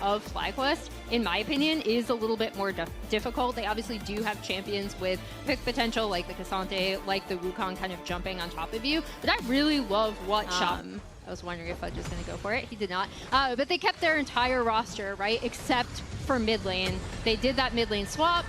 of FlyQuest, in my opinion, is a little bit more difficult. They obviously do have champions with pick potential, like the Cassante, like the Wukong kind of jumping on top of you. But I really love what I was wondering if Fudge was going to go for it. He did not. But they kept their entire roster, right, except for mid lane. They did that mid lane swap,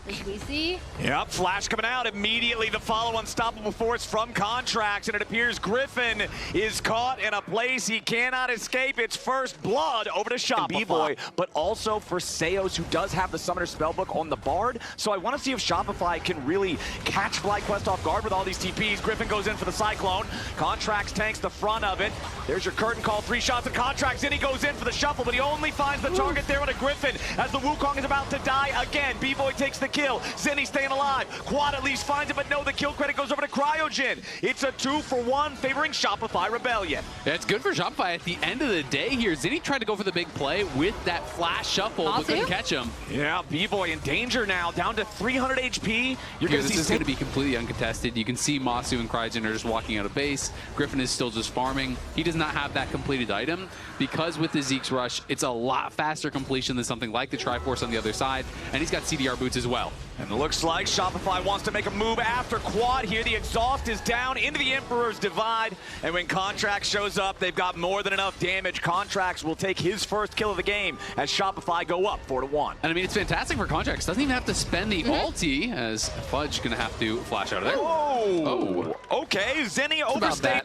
as we see. Yep, Flash coming out immediately. The follow unstoppable force from Contracts, and it appears Griffin is caught in a place he cannot escape. It's first blood over to Shopify. B-Boy, but also for Seos, who does have the Summoner Spellbook on the Bard. So I want to see if Shopify can really catch FlyQuest off guard with all these TPs. Griffin goes in for the Cyclone. Contracts tanks the front of it. There's your curtain call, 3 shots of Contracts in. He goes in for the shuffle, but he only finds the target there on a Griffin as the Wukong is about to die again. B-Boy takes the kill. Zenny staying alive. Quad at least finds it, but no, the kill credit goes over to Cryogen. It's a 2-for-1 favoring Shopify Rebellion. Yeah, it's good for Shopify at the end of the day here. Zenny tried to go for the big play with that flash shuffle, but couldn't catch him. Yeah, B-Boy in danger now, down to 300 HP. This is going to be completely uncontested. You can see Masu and Cryogen are just walking out of base. Griffin is still just farming. He does not have that completed item because with the Zeke's Rush, it's a lot faster completion than something like the Triforce on the other side, and he's got CDR boots as well. And it looks like Shopify wants to make a move after Quad here. The exhaust is down into the Emperor's Divide. And when Contracts shows up, they've got more than enough damage. Contracts will take his first kill of the game as Shopify go up 4-1. And I mean, it's fantastic for Contracts. Doesn't even have to spend the ulti as Fudge going to have to flash out of there. Oh, okay. Zenny overstayed.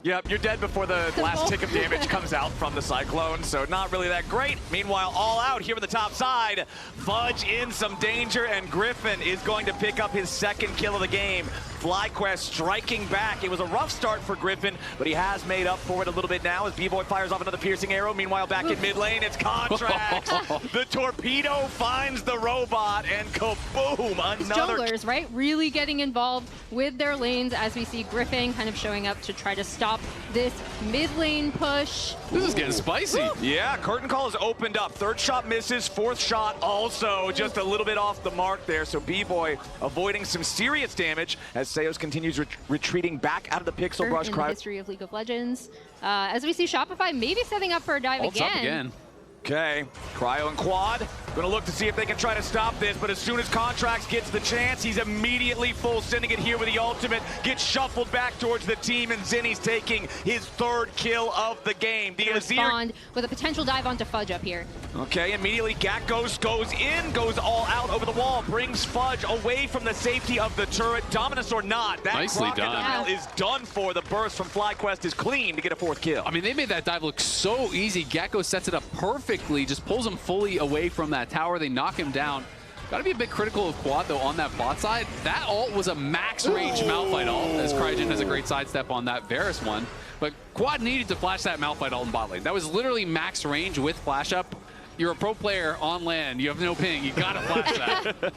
Yep, you're dead before the last tick of damage comes out from the Cyclone, so not really that great. Meanwhile, all out here with the top side. Fudge in some danger, and Griffin is going to pick up his second kill of the game. FlyQuest striking back. It was a rough start for Griffin, but he has made up for it a little bit now as B-Boy fires off another piercing arrow. Meanwhile, back in mid lane, it's Contracts. The torpedo finds the robot, and kaboom, another. Junglers, right, really getting involved with their lanes as we see Griffin kind of showing up to try to stop this mid lane push. This is getting spicy. Yeah, curtain call is opened up. Third shot misses, fourth shot also just a little bit off the mark there. So B-Boy avoiding some serious damage as Seos continues retreating back out of the Pixel Brush. In the history of League of Legends. As we see Shopify maybe setting up for a dive again. Okay, Cryo and Quad gonna look to see if they can try to stop this, but as soon as Contracts gets the chance, he's immediately full sending it here with the ultimate, gets shuffled back towards the team, and Zenny's taking his third kill of the game. The Azir with a potential dive onto Fudge up here. Okay, immediately Gakos goes in, goes all out over the wall, brings Fudge away from the safety of the turret. Dominus or not, that crocodile is done for. The burst from FlyQuest is clean to get a fourth kill. I mean, they made that dive look so easy. Gakko sets it up perfectly, just pulls him fully away from that tower. They knock him down. Got to be a bit critical of Quad, though, on that bot side. That ult was a max-range Malphite ult, as Cryogen has a great sidestep on that Varus one. But Quad needed to flash that Malphite ult in bot lane. That was literally max range with flash up. You're a pro player on land. You have no ping. You got to flash that.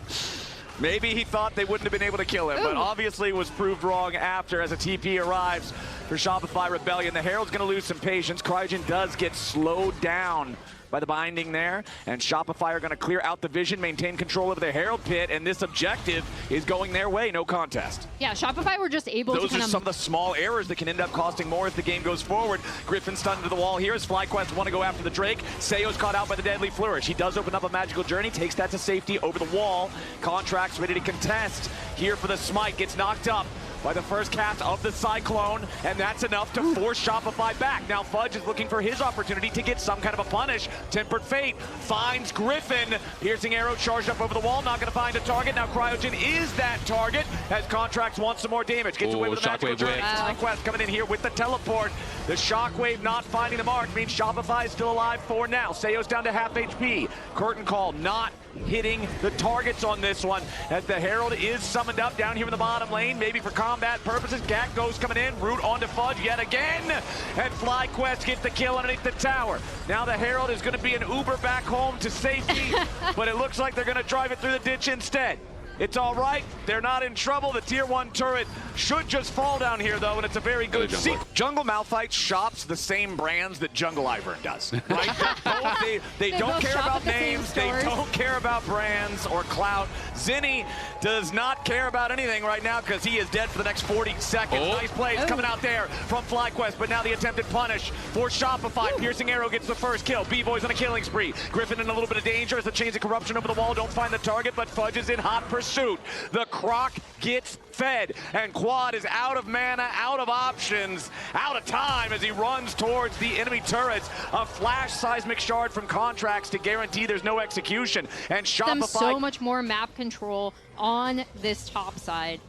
Maybe he thought they wouldn't have been able to kill him, but obviously was proved wrong after as a TP arrives for Shopify Rebellion. The Herald's going to lose some patience. Cryogen does get slowed down by the binding there, and Shopify are going to clear out the vision, maintain control over the Herald pit, and this objective is going their way, no contest. Yeah, Shopify were just able Those to are some of the small errors that can end up costing more as the game goes forward. Griffin stunned to the wall here as FlyQuest want to go after the Drake. Seo's caught out by the Deadly Flourish. He does open up a magical journey, takes that to safety over the wall. Contracts ready to contest here for the smite, gets knocked up by the first cast of the Cyclone, and that's enough to force Shopify back. Now Fudge is looking for his opportunity to get some kind of a punish. Tempered Fate finds Griffin. Piercing arrow charged up over the wall, not gonna find a target. Now Cryogen is that target as Contracts wants some more damage. Gets away with the magical journey. FlyQuest coming in here with the teleport. The Shockwave not finding the mark means Shopify is still alive for now. Seo's down to half HP. Curtain call not hitting the targets on this one as the Herald is summoned up down here in the bottom lane, maybe for combat purposes. Gakko's coming in, root onto Fudge yet again, and FlyQuest gets the kill underneath the tower. Now the Herald is going to be an Uber back home to safety, but it looks like they're going to drive it through the ditch instead. It's all right. They're not in trouble. The tier 1 turret should just fall down here, though, and it's a very good seat. Jungle Malphite shops the same brands that Jungle Ivern does, right? they don't care about names. They don't care about brands or clout. Zinni does not care about anything right now because he is dead for the next 40 seconds. Nice plays coming out there from FlyQuest, but now the attempted punish for Shopify. Piercing Arrow gets the first kill. B-Boy's on a killing spree. Griffin in a little bit of danger as the Chains of Corruption over the wall don't find the target, but Fudge is in hot pursuit. The Croc gets fed, and Quad is out of mana, out of options, out of time as he runs towards the enemy turrets. A flash seismic shard from Contracts to guarantee there's no execution, and Shopify... so much more map control on this top side.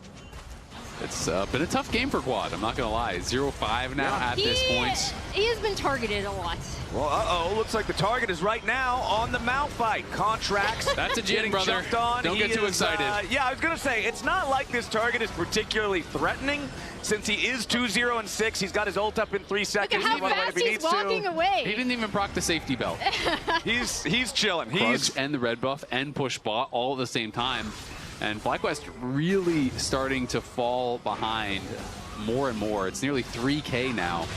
It's been a tough game for Quad, I'm not going to lie. 0-5 now at this point. He has been targeted a lot. Well, looks like the target is right now on the Malphite. Contracts. That's a Jin, brother. Don't get too excited. Yeah, I was going to say, it's not like this target is particularly threatening. Since he is 2-0-6, he's got his ult up in 3 seconds. Look at how fast he's walking away. He didn't even proc the safety belt. He's chilling. And the red buff and push bot all at the same time. And FlyQuest really starting to fall behind more and more. It's nearly 3K now.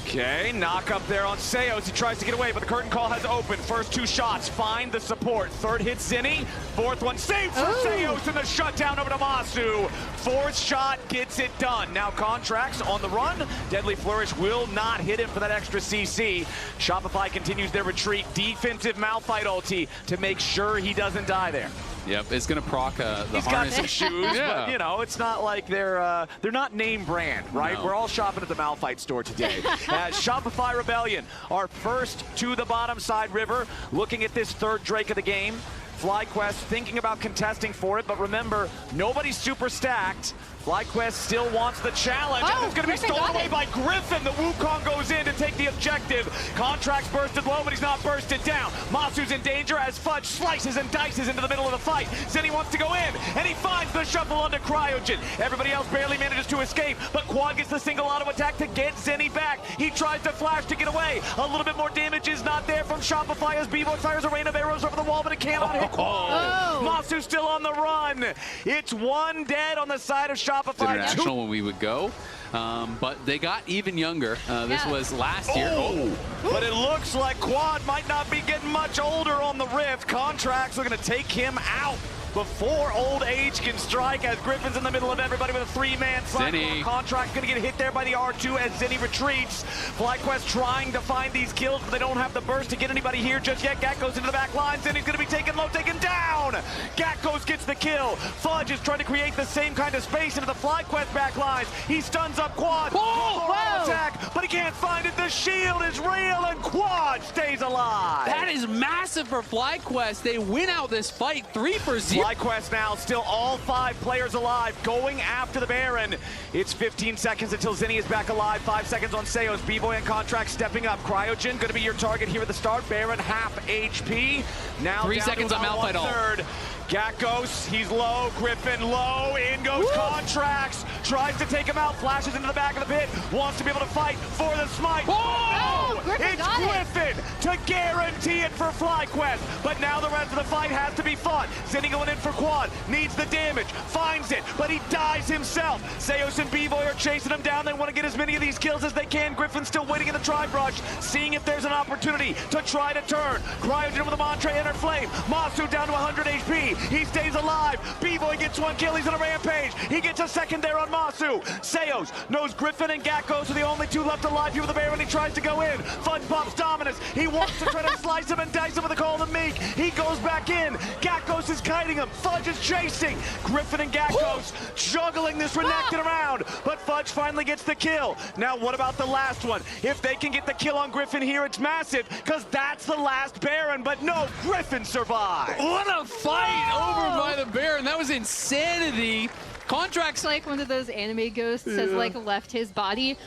Okay, knock up there on Seos. He tries to get away, but the curtain call has opened. First 2 shots, find the support. Third hit Zinni. Fourth one saved for Seos, and the shutdown over to Masu. Fourth shot gets it done. Now Contracts on the run. Deadly Flourish will not hit him for that extra CC. Shopify continues their retreat. Defensive Malphite ulti to make sure he doesn't die there. Yep, it's gonna proc the He's harness. got some shoes, but you know, it's not like they're not name brand, right? No. We're all shopping at the Malphite store today. Shopify Rebellion, our first to the bottom side river, looking at this third Drake of the game. FlyQuest thinking about contesting for it, but remember, nobody's super stacked. FlyQuest still wants the challenge, and it's going to be stolen away by Griffin. The Wukong goes in to take the objective. Contracts bursted low, but he's not bursted down. Masu's in danger as Fudge slices and dices into the middle of the fight. Zinni wants to go in, and he finds the shuffle onto Cryogen. Everybody else barely manages to escape, but Quad gets the single auto attack to get Zinni back. He tries to flash to get away. A little bit more damage is not there from Shopify as B-Boy fires a rain of arrows over the wall, but it cannot hit Quad. Masu's still on the run. It's 1 dead on the side of Shopify. International when we would go, but they got even younger. This was last year. But it looks like Quad might not be getting much older on the Rift. Contracts are going to take him out before old age can strike as Griffin's in the middle of everybody with a 3-man Zinni. Contract going to get hit there by the R2 as Zinni retreats. FlyQuest trying to find these kills, but they don't have the burst to get anybody here just yet. Gat goes into the back line. Zinni's going to be taken low, taken down. Gat goes gets the kill. Fudge is trying to create the same kind of space into the FlyQuest back lines. He stuns up Quad. Attack, but he can't find it. The shield is real, and Quad stays alive. That is massive for FlyQuest. They win out this fight 3-0. FlyQuest now, still all 5 players alive, going after the Baron. It's 15 seconds until Zinni is back alive. 5 seconds on Seos. B-Boy and Contract stepping up. Cryogen going to be your target here at the start. Baron half HP. Now 3 seconds on Malphite ult. Gat goes, he's low, Griffin low, in goes Contracts, tries to take him out, flashes into the back of the pit, wants to be able to fight for the smite. It's Griffin to guarantee it for FlyQuest, but now the rest of the fight has to be fought. Zinni going in for Quad, needs the damage, finds it, but he dies himself. Seos and B-Boy are chasing him down. They want to get as many of these kills as they can. Griffin's still waiting in the tri-brush, seeing if there's an opportunity to try to turn. Cryogen with a Montre Inner Flame. Masu down to 100 HP. He stays alive. B-Boy gets 1 kill. He's on a rampage. He gets a second there on Masu. Seos knows Griffin and Gatgos are the only 2 left alive here with the Baron. He tries to go in. Fudge pops Dominus. He wants to try to slice him and dice him with a Golden Meek. He goes back in. Gatgos is kiting him. Fudge is chasing. Griffin and Gatgos juggling this Renekton around. But Fudge finally gets the kill. Now what about the last one? If they can get the kill on Griffin here, it's massive, because that's the last Baron. But no, Griffin survived. What a fight over by the Baron. That was insanity. Contracts like one of those anime ghosts has like left his body.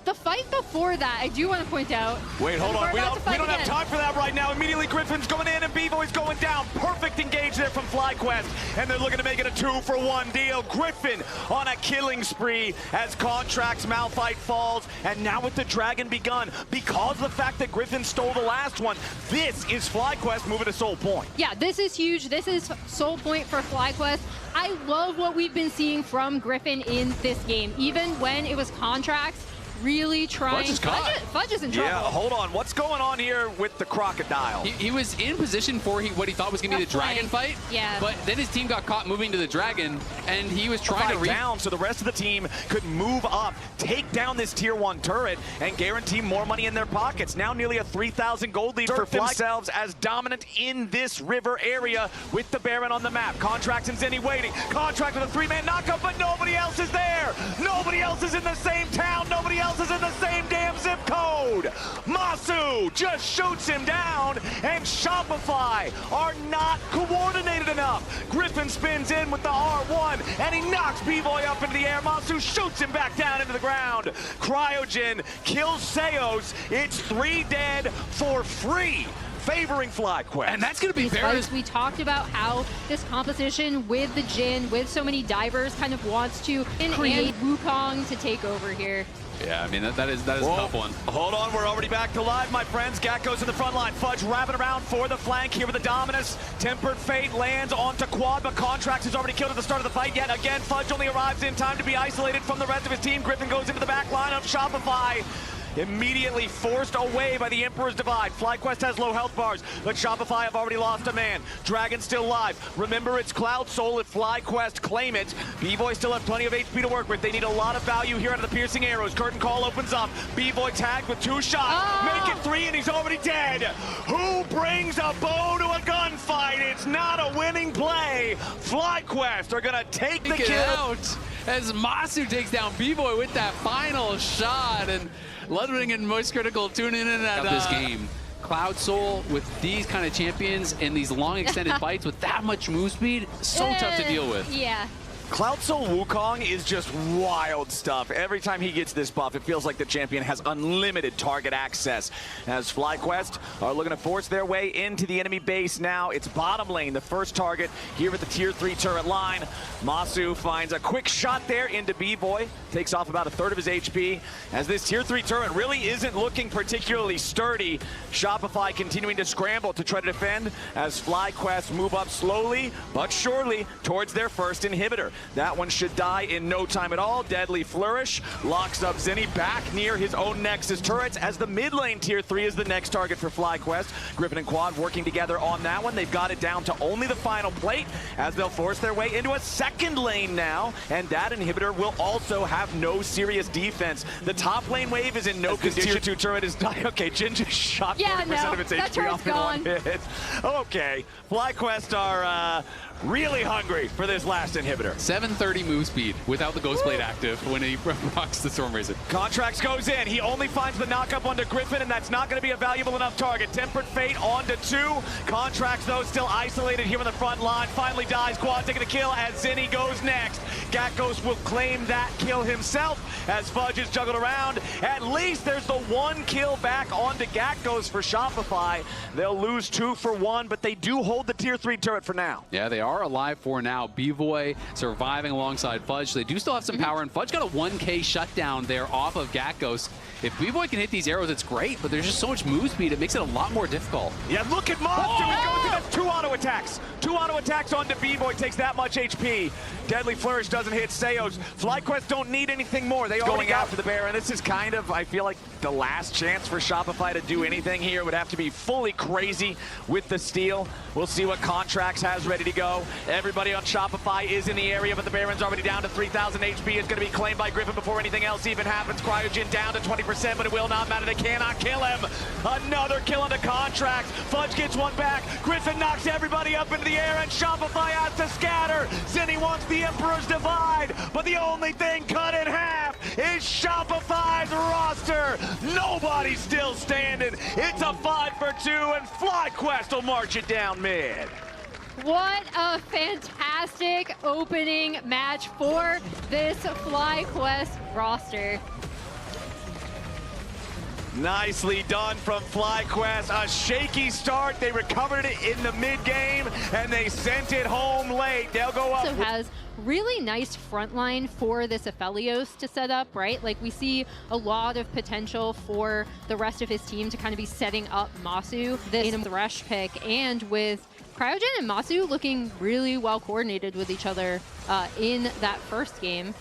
The fight before that, I do want to point out. Wait, hold on. We don't have time for that right now. now. Immediately Griffin's going in and B-Boy's going down. Perfect engage there from FlyQuest. And they're looking to make it a 2-for-1 deal. Griffin on a killing spree as Contract's Malphite falls. And now with the Dragon begun, because of the fact that Griffin stole the last one, this is FlyQuest moving to Soul Point. Yeah, this is huge. This is Soul Point for FlyQuest. I love what we've been seeing from Griffin in this game, even when it was Contracts really trying. Fudge is in trouble. Yeah, hold on. What's going on here with the Crocodile? He was in position for what he thought was going to be the Dragon fight. Yeah. But then his team got caught moving to the Dragon, and he was trying to down so the rest of the team could move up, take down this tier 1 turret, and guarantee more money in their pockets. Now nearly a 3,000 gold lead for themselves as dominant in this river area with the Baron on the map. Contracts and Zenny waiting. Contract with a 3-man knockup, but nobody else is there. Nobody else is in the same town. Nobody else is in the same damn zip code. Masu just shoots him down, and Shopify are not coordinated enough. Griffin spins in with the R1, and he knocks B-Boy up into the air. Masu shoots him back down into the ground. Cryogen kills Seos. It's 3 dead for free, favoring FlyQuest. And that's going to be very... We talked about how this composition with the Jhin, with so many divers, kind of wants to create Wukong to take over here. Yeah, I mean, that is a tough one. Hold on, we're already back to live, my friends. Gakko's in the front line. Fudge wrapping around for the flank here with the Dominus. Tempered Fate lands onto Quad, but Contracts is already killed at the start of the fight. Yet again, Fudge only arrives in time to be isolated from the rest of his team. Griffin goes into the back line of Shopify. Immediately forced away by the Emperor's Divide. FlyQuest has low health bars, but Shopify have already lost a man. Dragon still live. Remember, it's Cloud Soul if FlyQuest claim it. B-Boy still have plenty of HP to work with. They need a lot of value here out of the piercing arrows. Curtain Call opens up. B-Boy tagged with 2 shots. Make it 3 and he's already dead. Who brings a bow to a gunfight? It's not a winning play. FlyQuest are gonna take the kill. Out as Masu takes down B-Boy with that final shot, and Ludwig and Most Critical tuning in at this game. Cloud Soul with these kind of champions and these long extended fights with that much move speed, so tough to deal with. Yeah. Cloud Soul Wukong is just wild stuff. Every time he gets this buff, it feels like the champion has unlimited target access. As FlyQuest are looking to force their way into the enemy base now. It's bottom lane, the first target here at the tier 3 turret line. Masu finds a quick shot there into B-Boy. Takes off about 1/3 of his HP. As this tier 3 turret really isn't looking particularly sturdy. Shopify continuing to scramble to try to defend as FlyQuest move up slowly but surely towards their first inhibitor. That one should die in no time at all. Deadly Flourish locks up Zenny back near his own Nexus turrets as the mid lane tier 3 is the next target for FlyQuest. Griffin and Quad working together on that one. They've got it down to only the final plate as they'll force their way into a second lane now, and that inhibitor will also have no serious defense. The top lane wave is in no condition. Tier 2 turret is dying. Okay, Jhin just shot 40% of its HP off in 1 hit. Okay, FlyQuest are really hungry for this last inhibitor. 730 move speed without the Ghost Blade active when he rocks the Stormrazor. Contracts goes in. He only finds the knockup onto Griffin, and that's not going to be a valuable enough target. Tempered Fate onto 2. Contracts, though, still isolated here on the front line. Finally dies. Quad taking a kill as Zenny goes next. Gakkos will claim that kill himself as Fudge is juggled around. At least there's the 1 kill back onto Gakkos for Shopify. They'll lose 2 for 1, but they do hold the tier 3 turret for now. Yeah, they are alive for now. B-Boy surviving alongside Fudge. They do still have some power, and Fudge got a 1K shutdown there off of Gakkos. If B-Boy can hit these arrows, it's great, but there's just so much move speed, it makes it a lot more difficult. Yeah, look at Monster. He goes in. That's 2 auto attacks. 2 auto attacks onto B-Boy, takes that much HP. Deadly Flourish doesn't hit Seos. FlyQuest don't need anything more. They going after the Baron. This is kind of, I feel like, the last chance for Shopify to do anything here. It would have to be fully crazy with the steal. We'll see what Contracts has ready to go. Everybody on Shopify is in the area, but the Baron's already down to 3,000 HP. It's going to be claimed by Griffin before anything else even happens. Cryogen down to 20%, but it will not matter. They cannot kill him. Another kill on the Contracts. Fudge gets one back. Griffin knocks everybody up into the air, and Shopify has to scatter. Zenny wants the Emperor's Divide, but the only thing cut in half is Shopify's roster. Nobody's still standing. It's a 5 for 2, and FlyQuest will march it down mid. What a fantastic opening match for this FlyQuest roster. Nicely done from FlyQuest. A shaky start. They recovered it in the mid-game, and they sent it home late. They'll go up. Also has really nice front line for this Aphelios to set up, right? Like, we see a lot of potential for the rest of his team to kind of be setting up Masu this Thresh pick, and with Cryogen and Masu looking really well coordinated with each other in that first game.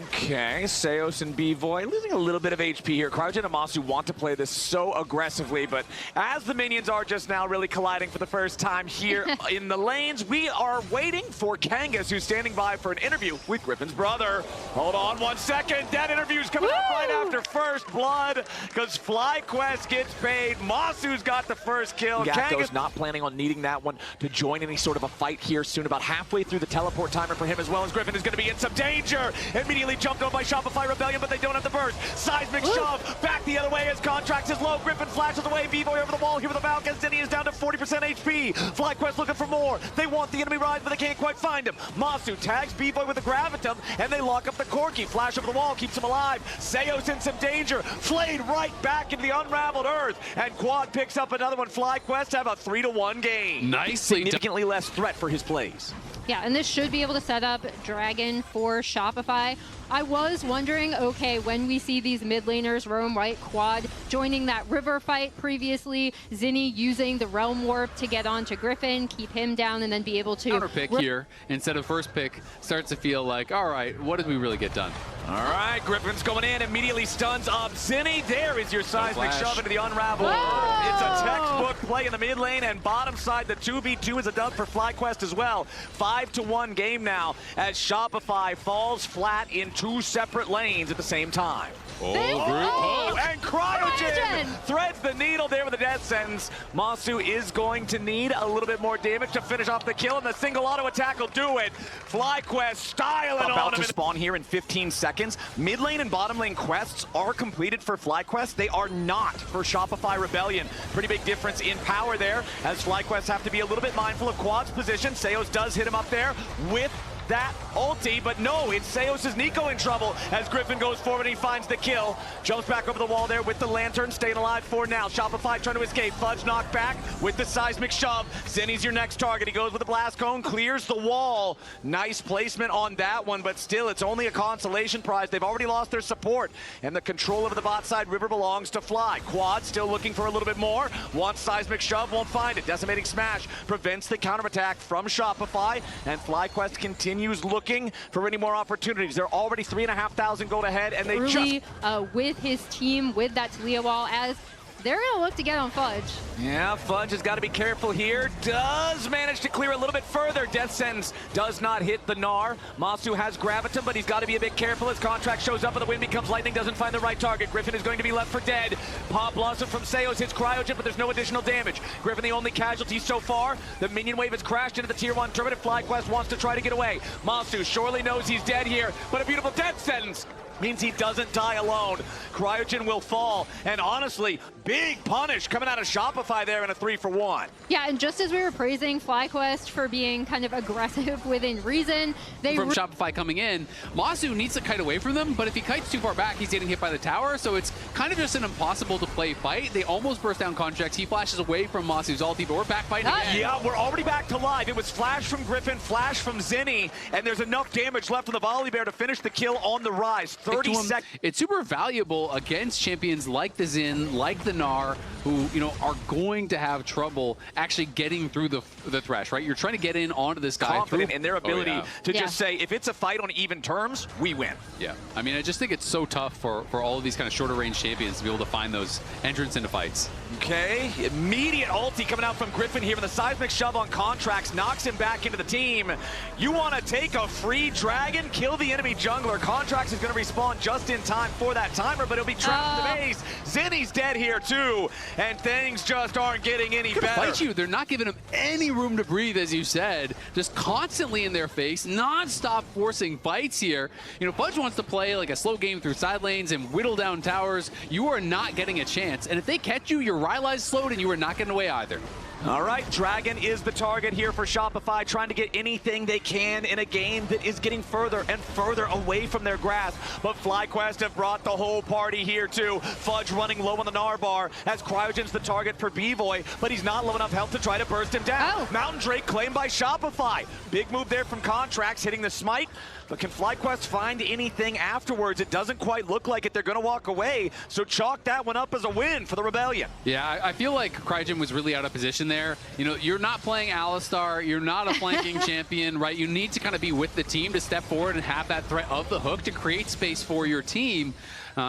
Okay, Seos and B-Voy losing a little bit of HP here. Cryogen and Masu want to play this so aggressively, but as the minions are just now really colliding for the first time here in the lanes, we are waiting for Kangas, who's standing by for an interview with Griffin's brother. Hold on 1 second. That interview's coming up right after first blood, because FlyQuest gets paid. Masu's got the first kill. Gakko's not planning on needing that one to join any sort of a fight here soon. About halfway through the teleport timer for him, as well as Griffin is going to be in some danger. Immediately jumped on by Shopify Rebellion, but they don't have the burst. Seismic shove back the other way as Contracts is low. Griffin flashes away. B-Boy over the wall here with the Valk as Zinni is down to 40% HP. FlyQuest looking for more. They want the enemy rise, but they can't quite find him. Masu tags B-Boy with the Gravitum, and they lock up the Corki. Flash over the wall keeps him alive. Seos in some danger. Flayed right back into the unraveled earth, and Quad picks up another one. FlyQuest have a 3-1 game. Nicely Significantly less threat for his plays. Yeah, and this should be able to set up Dragon for Shopify. I was wondering, okay, when we see these mid laners roam, right, Quad joining that river fight previously, Zinni using the Realm Warp to get onto Griffin, keep him down, and then be able to... Counter pick here instead of first pick starts to feel like, all right, what did we really get done? All right, Griffin's going in, immediately stuns up Zinni. There is your seismic shove into the unravel. Whoa! It's a textbook play in the mid lane, and bottom side, the 2v2 is a dub for FlyQuest as well. 5-1 game now as Shopify falls flat in 2 separate lanes at the same time. And Cryogen threads the needle there with a death sentence. Masu is going to need a little bit more damage to finish off the kill, and the single auto attack will do it. FlyQuest styling on him. About to spawn here in 15 seconds. Mid lane and bottom lane quests are completed for FlyQuest. They are not for Shopify Rebellion. Pretty big difference in power there, as FlyQuest have to be a little bit mindful of Quad's position. Seos does hit him up there with that ulti, but no, it's Seos' Nico in trouble as Griffin goes forward and he finds the kill. Jumps back over the wall there with the lantern, staying alive for now. Shopify trying to escape. Fudge knocked back with the seismic shove. Zinni's your next target. He goes with the blast cone, clears the wall. Nice placement on that one, but still, it's only a consolation prize. They've already lost their support, and the control of the bot side river belongs to Fly. Quad still looking for a little bit more. Wants seismic shove, won't find it. Decimating smash prevents the counterattack from Shopify, and FlyQuest continues looking for any more opportunities. They're already 3,500 gold ahead, and they early, with his team with that Talia wall, as they're going to look to get on Fudge. Yeah, Fudge has got to be careful here. Does manage to clear a little bit further. Death Sentence does not hit the Gnar. Masu has Gravitum, but he's got to be a bit careful as Contract shows up and the wind becomes lightning, doesn't find the right target. Griffin is going to be left for dead. Pop Blossom from Seos hits Cryogen, but there's no additional damage. Griffin the only casualty so far. The minion wave has crashed into the tier 1 turret. FlyQuest wants to try to get away. Masu surely knows he's dead here, but a beautiful Death Sentence means he doesn't die alone. Cryogen will fall, and honestly, big punish coming out of Shopify there in a 3-for-1. Yeah, and just as we were praising FlyQuest for being kind of aggressive within reason, they from Shopify coming in, Masu needs to kite away from them, but if he kites too far back, he's getting hit by the tower, so it's kind of just an impossible to play fight. They almost burst down Contracts. He flashes away from Masu's ulti, but we're back fighting again. Yeah, we're already back to live. It was flash from Griffin, flash from Zinni, and there's enough damage left on the Volley Bear to finish the kill on the rise. 30 seconds. It's super valuable against champions like the Xin, like the Gnar, who, you know, are going to have trouble actually getting through the Thresh, right? You're trying to get in onto this guy. Confident in their ability to just say, if it's a fight on even terms, we win. Yeah, I mean, I just think it's so tough for all of these kind of shorter range champions to be able to find those entrants into fights. Okay, immediate ulti coming out from Griffin here with a seismic shove on Contracts, knocks him back into the team. You want to take a free dragon, kill the enemy jungler. Contracts is going to respawn just in time for that timer, but he'll be trapped in the base. Zinni's dead here too, and things just aren't getting any better. Fight you. They're not giving him any room to breathe, as you said. Just constantly in their face, non-stop forcing fights here. You know, Fudge wants to play like a slow game through side lanes and whittle down towers. You are not getting a chance, and if they catch you, your Rylai's slowed and you are not getting away either. All right, Dragon is the target here for Shopify, trying to get anything they can in a game that is getting further and further away from their grasp. But FlyQuest have brought the whole party here too. Fudge running low on the Gnar bar as Cryogen's the target for B-Boy, but he's not low enough health to try to burst him down. Mountain Drake claimed by Shopify. Big move there from Contracts, hitting the smite. But can FlyQuest find anything afterwards? It doesn't quite look like it. They're going to walk away. So chalk that one up as a win for the Rebellion. Yeah, I feel like Cryogen was really out of position there. You know, you're not playing Alistar. You're not a flanking champion, right? You need to kind of be with the team to step forward and have that threat of the hook to create space for your team.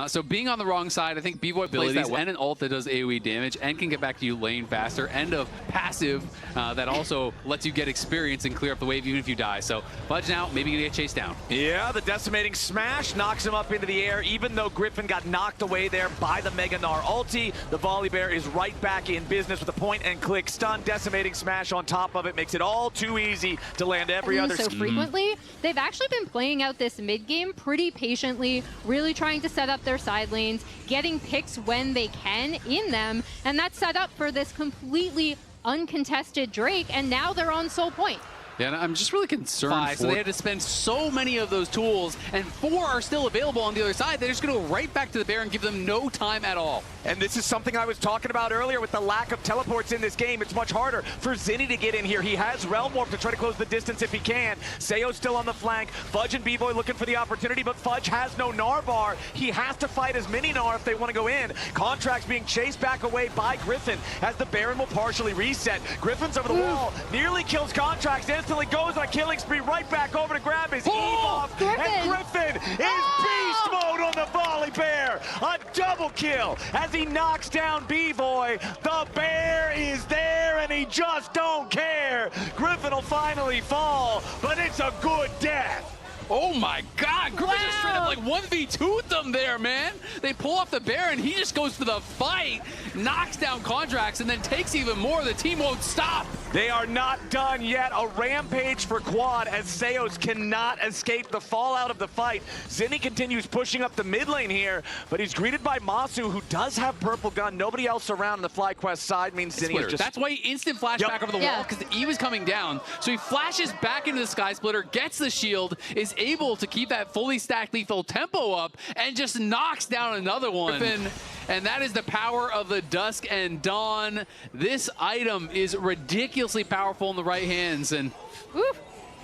So being on the wrong side, I think B-Boy plays that and an ult that does AoE damage and can get back to you lane faster, and a passive that also lets you get experience and clear up the wave even if you die. So Fudge now maybe gonna get chased down. Yeah, the decimating smash knocks him up into the air, even though Griffin got knocked away there by the Mega Gnar ulti. The Volley Bear is right back in business with a point-and-click stun. Decimating smash on top of it makes it all too easy to land every other so frequently. They've actually been playing out this mid-game pretty patiently, really trying to set up their side lanes, getting picks when they can in them, and that's set up for this completely uncontested Drake, and now they're on Soul Point. Yeah, and I'm just really concerned. So they had to spend so many of those tools, and 4 are still available on the other side. They're just going to go right back to the Bear and give them no time at all. And this is something I was talking about earlier with the lack of teleports in this game. It's much harder for Zinni to get in here. He has Realm Warp to try to close the distance if he can. Sayo's still on the flank. Fudge and B-Boy looking for the opportunity, but Fudge has no Gnar bar. He has to fight as many Gnar if they want to go in. Contracts being chased back away by Griffin as the Baron will partially reset. Griffin's over the wall, nearly kills Contracts, instantly goes on a killing spree, right back over to grab his Eve off. And Griffin is beast mode on the Volley Bear. A double kill as he knocks down B-Boy. The Bear is there and he just don't care. Griffin will finally fall, but it's a good death. Oh my God, Griffin just straight up like 1v2'd them there, man. They pull off the Bear and he just goes for the fight, knocks down Contracts, and then takes even more. The team won't stop. They are not done yet. A rampage for Quad as Sayos cannot escape the fallout of the fight. Zinni continues pushing up the mid lane here, but he's greeted by Masu, who does have purple gun. Nobody else around on the FlyQuest side means Zinni is just... That's why he instant flash back over the wall, because the E was coming down. So he flashes back into the Sky Splitter, gets the shield, is able to keep that fully stacked lethal tempo up, and just knocks down another one. And that is the power of the Dusk and Dawn. This item is ridiculously powerful in the right hands, and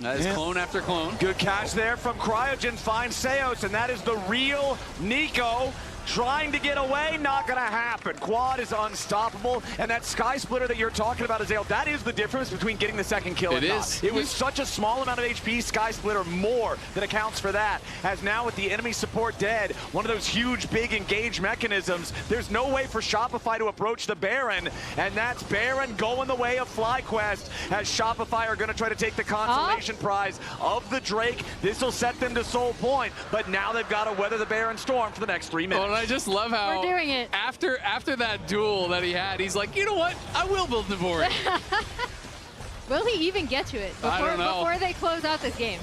that is clone after clone. Good catch there from Cryogen, finds Sayos, and that is the real Nico. Trying to get away, not gonna happen. Quad is unstoppable, and that Sky Splitter that you're talking about, Azale, that is the difference between getting the second kill and not. It was such a small amount of HP, Sky Splitter more than accounts for that. As now with the enemy support dead, one of those huge, big engage mechanisms, there's no way for Shopify to approach the Baron, and that's Baron going the way of FlyQuest, as Shopify are gonna try to take the consolation prize of the Drake. This will set them to Soul Point, but now they've got to weather the Baron storm for the next 3 minutes. I just love how we're doing it. After that duel that he had, he's like, you know what? I will build Navori. Will he even get to it before they close out this game?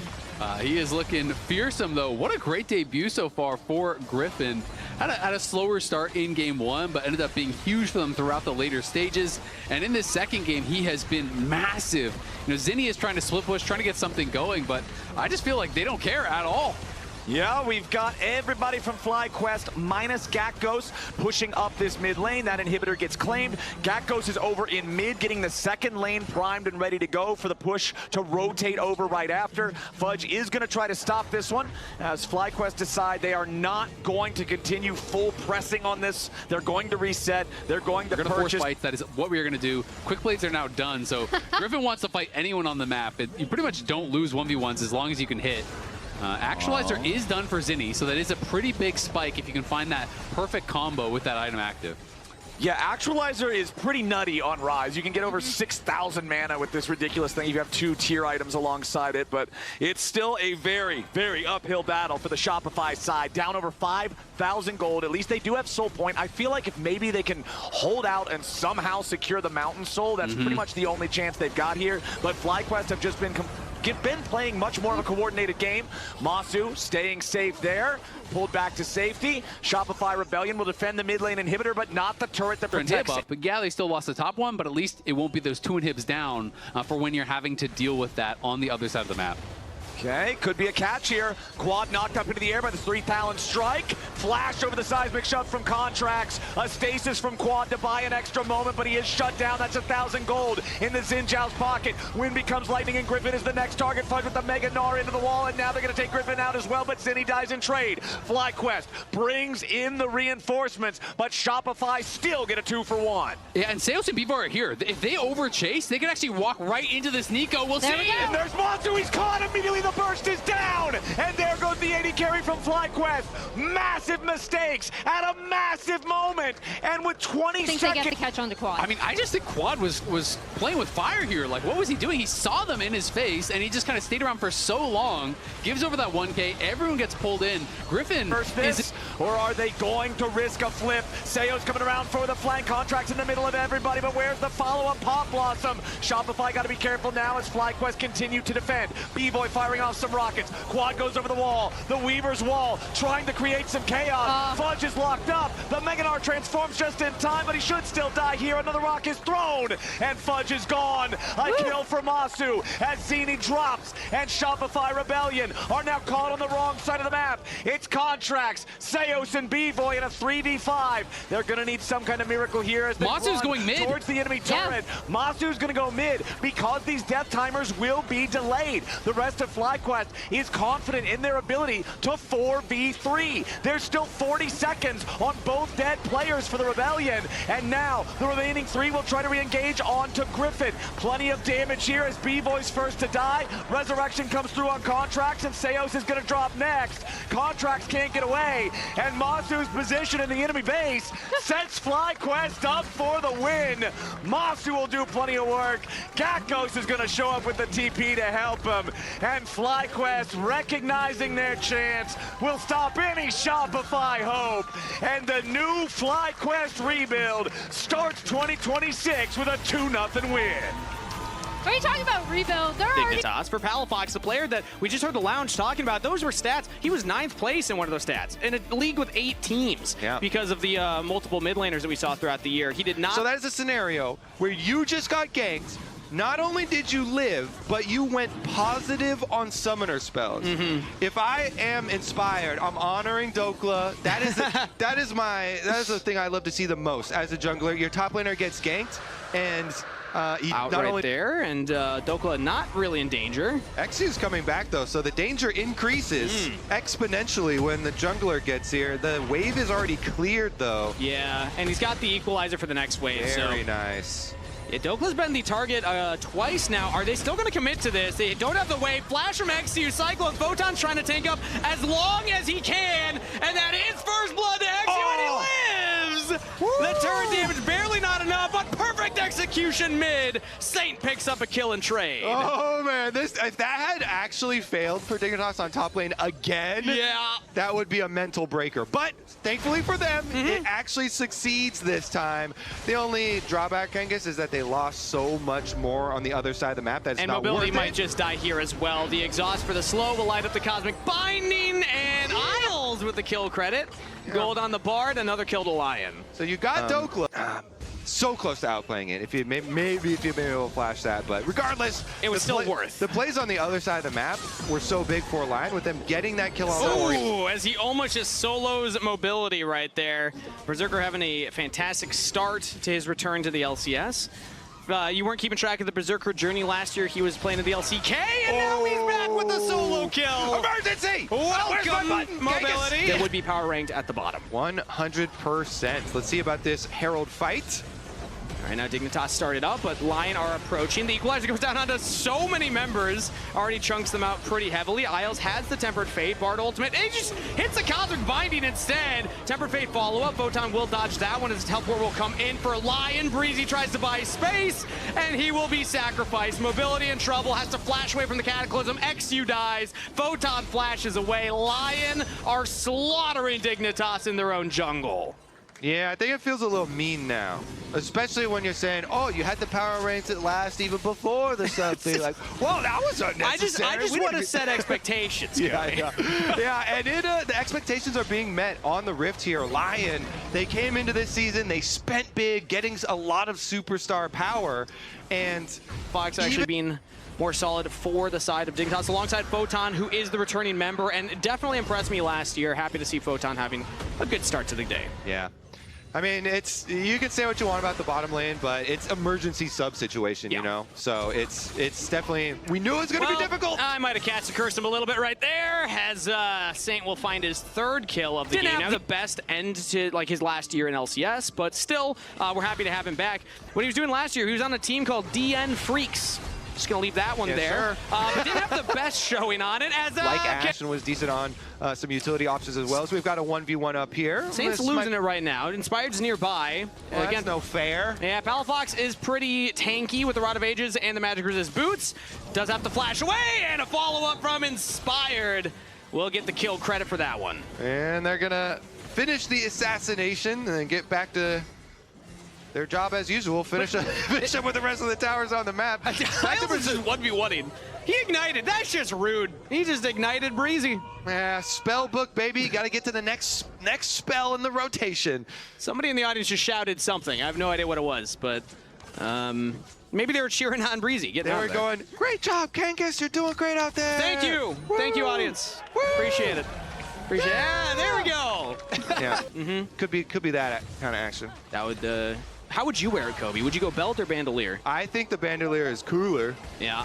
He is looking fearsome, though. What a great debut so far for Griffin. Had a slower start in game 1, but ended up being huge for them throughout the later stages. And in this second game, he has been massive. You know, Zinni is trying to split push, trying to get something going, but I just feel like they don't care at all. Yeah, we've got everybody from FlyQuest minus Gakgos pushing up this mid lane. That inhibitor gets claimed. Gakgos is over in mid, getting the second lane primed and ready to go for the push to rotate over right after. Fudge is going to try to stop this one as FlyQuest decide they are not going to continue full pressing on this. They're going to reset. They're going to force fights. That is what we are going to do. Quick plays are now done, so Griffin wants to fight anyone on the map. You pretty much don't lose 1v1s as long as you can hit. Actualizer is done for Zinni, so that is a pretty big spike if you can find that perfect combo with that item active. Yeah, Actualizer is pretty nutty on Rise. You can get over 6,000 mana with this ridiculous thing. You have 2 tier items alongside it, but it's still a very, very uphill battle for the Shopify side. Down over 5,000 gold. At least they do have Soul Point. I feel like if maybe they can hold out and somehow secure the Mountain Soul, that's pretty much the only chance they've got here. But FlyQuest have just been been playing much more of a coordinated game. Masu staying safe there. Pulled back to safety. Shopify Rebellion will defend the mid lane inhibitor, but not the turret that protects it. But yeah, they still lost the top one, but at least it won't be those 2 inhibs down for when you're having to deal with that on the other side of the map. Okay, could be a catch here. Quad knocked up into the air by the 3 Talon strike. Flash over the seismic shove from Contracts. A stasis from Quad to buy an extra moment, but he is shut down. That's 1,000 gold in the Xin Zhao's pocket. Wind becomes lightning, and Griffin is the next target. Fudge with the Mega Gnar into the wall, and now they're going to take Griffin out as well, but Zinni dies in trade. FlyQuest brings in the reinforcements, but Shopify still get a 2-for-1. Yeah, and Seos and Bevo are here. If they overchase, they can actually walk right into this Nico. We'll see. And there's Monster. He's caught immediately. The burst is down, and there goes the 80 carry from FlyQuest. Massive mistakes at a massive moment, and with 20 seconds. I think they get the catch on the Quad. I mean, I just think Quad was playing with fire here. Like, what was he doing? He saw them in his face, and he just kind of stayed around for so long. Gives over that 1K. Everyone gets pulled in. Griffin is... Or are they going to risk a flip? Seo's coming around for the flank. Contracts in the middle of everybody, but where's the follow-up Pop Blossom? Shopify got to be careful now as FlyQuest continue to defend. B-Boy firing off some rockets. Quad goes over the wall. The Weaver's wall trying to create some chaos. Fudge is locked up. The Mega Gnar transforms just in time, but he should still die here. Another rock is thrown, and Fudge is gone. A kill for Masu as Zinni drops, and Shopify Rebellion are now caught on the wrong side of the map. It's Contracts, Seos, and B-Boy in a 3v5. They're going to need some kind of miracle here as they Masu's going mid towards the enemy turret. Masu's going to go mid because these death timers will be delayed. The rest of FlyQuest is confident in their ability to 4v3. There's still 40 seconds on both dead players for the Rebellion, and now the remaining 3 will try to re-engage onto Griffin. Plenty of damage here as B-Boy's first to die. Resurrection comes through on Contracts, and Seos is going to drop next. Contracts can't get away, and Masu's position in the enemy base sets FlyQuest up for the win. Masu will do plenty of work. Gakos is going to show up with the TP to help him, and FlyQuest, recognizing their chance, will stop any Shopify hope, and the new FlyQuest rebuild starts 2026 with a 2-0 win. Are you talking about rebuild? They're already... Dignitas for Palafox, the player that we just heard the lounge talking about. Those were stats. He was 9th place in one of those stats in a league with 8 teams because of the multiple mid laners that we saw throughout the year. He did not. So that is a scenario where you just got ganked. Not only did you live, but you went positive on summoner spells. If I am inspired, I'm honoring Dokla. That is that is the thing I love to see the most as a jungler. Your top laner gets ganked, and out not right only there, and Dokla not really in danger. Exu's coming back though, so the danger increases exponentially when the jungler gets here. The wave is already cleared though. Yeah, and he's got the equalizer for the next wave. Very nice. Yeah, Dokla's been the target twice now. Are they still going to commit to this? They don't have the wave. Flash from Exu. Cyclone Photon's trying to tank up as long as he can. And that is first blood to Exu, and he lives! Woo! The turret damage barely not enough, but perfect execution mid. Saint picks up a kill and trade. Oh, man. If that had actually failed for Dignitas on top lane again, that would be a mental breaker. But thankfully for them, it actually succeeds this time. The only drawback, Genghis, is that they lost so much more on the other side of the map that's not worth it. And mobility might just die here as well. The exhaust for the slow will light up the Cosmic Binding, and Isles with the kill credit. Gold on the Bard, another kill to Lion. So you got Dokla. So close to outplaying it. If you maybe if you've been able to flash that, but regardless, it was still worth. The plays on the other side of the map were so big for Lion with them getting that kill on the board. Ooh, as he almost just solos mobility right there. Berserker having a fantastic start to his return to the LCS. You weren't keeping track of the Berserker journey last year. He was playing in the LCK, and now he's back with the solo kill. Emergency! Welcome, mobility. That would be power ranked at the bottom. 100%. Let's see about this Herald fight. All right, now Dignitas started up, but Lion are approaching. The equalizer goes down onto so many members. Already chunks them out pretty heavily. Isles has the Tempered Fate. Bard ultimate. And he just hits the Cosmic Binding instead. Tempered Fate follow-up. Photon will dodge that one as teleport will come in for Lion. Breezy tries to buy space, and he will be sacrificed. Mobility in trouble. Has to flash away from the Cataclysm. Exu dies. Photon flashes away. Lion are slaughtering Dignitas in their own jungle. Yeah, I think it feels a little mean now. Especially when you're saying, oh, you had the power ranks that last even before the something. Like, well, that was unnecessary. I just want to set expectations. Yeah. And the expectations are being met on the Rift here. Lion, they came into this season, they spent big, getting a lot of superstar power, and Fox actually being more solid for the side of Dignitas alongside Photon, who is the returning member and definitely impressed me last year. Happy to see Photon having a good start to the day. Yeah. I mean, you can say what you want about the bottom lane, but it's emergency sub situation, you know? So it's definitely, we knew it was going to be difficult. I might have catched and cursed him a little bit right there, as Saint will find his third kill of the game. Didn't have the best end to like his last year in LCS, but still, we're happy to have him back. What he was doing last year, he was on a team called DN Freaks. Just gonna leave that one there. But didn't have the best showing on it as like Ash and was decent on some utility options as well. So we've got a 1v1 up here. Saints losing it right now. Inspired's nearby. Well, again, that's no fair. Yeah, Palafox is pretty tanky with the Rod of Ages and the Magic Resist boots. Does have to flash away, and a follow-up from Inspired. We'll get the kill credit for that one. And they're gonna finish the assassination and then get back to their job as usual. Finish up with the rest of the towers on the map. Miles is just 1v1ing. He ignited. That's just rude. He just ignited Breezy. Yeah, spell book, baby. Got to get to the next spell in the rotation. Somebody in the audience just shouted something. I have no idea what it was, but maybe they were cheering on Breezy. They were going, great job, Kangas. You're doing great out there. Thank you. Woo. Thank you, audience. Woo. Appreciate it. Appreciate it. Yeah, there we go. Yeah. Could be that kind of action. That would. How would you wear it, Kobe? Would you go belt or bandolier? I think the bandolier is cooler. Yeah.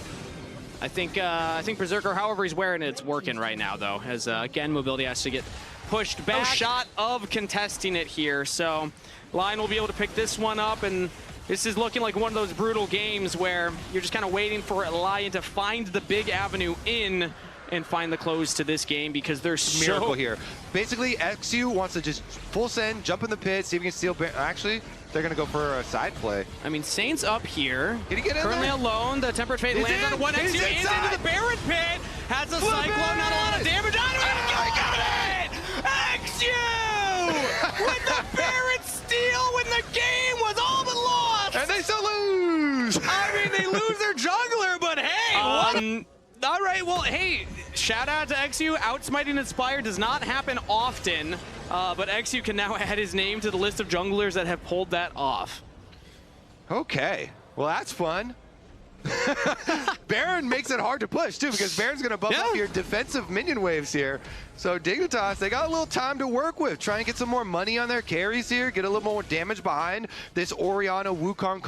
I think Berserker, however he's wearing it, it's working right now, though, as, again, mobility has to get pushed back. No shot of contesting it here, so Lion will be able to pick this one up, and this is looking like one of those brutal games where you're just kind of waiting for Lion to find the big avenue in and find the close to this game, because there's miracle here. Basically, XU wants to just full send, jump in the pit, see if he can steal. Actually, they're going to go for a side play. I mean, Saint's up here. Did he get in currently there? alone. The Tempered Fate lands on one. XU is into the Baron pit. Has a Cyclone, not a lot of damage. I got it! XU! With the Baron steal when the game was all but lost! And they still lose! I mean, they lose their jungler, but hey, all right, well, hey, shout out to XU. Outsmiting Inspired does not happen often, but XU can now add his name to the list of junglers that have pulled that off. Okay, well, that's fun. Baron makes it hard to push, too, because Baron's going to bump up your defensive minion waves here. So Dignitas, they got a little time to work with. Try and get some more money on their carries here, get a little more damage behind this Orianna Wukong